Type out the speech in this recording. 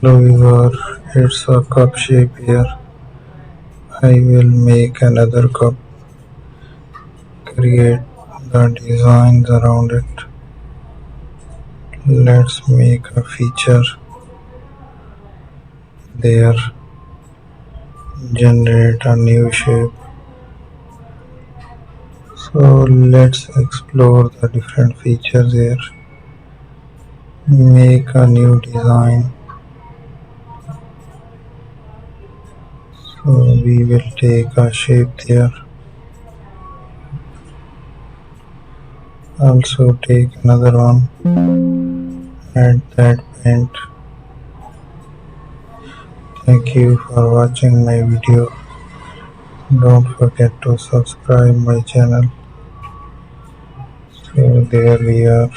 Hello viewer, it's a cup shape here. I will make another cup, create the designs around it. Let's make a feature there, generate a new shape. So let's explore the different features here. Make a new design. So we will take a shape there. Also take another one. Add that paint. Thank you for watching my video. Don't forget to subscribe my channel. So there we are.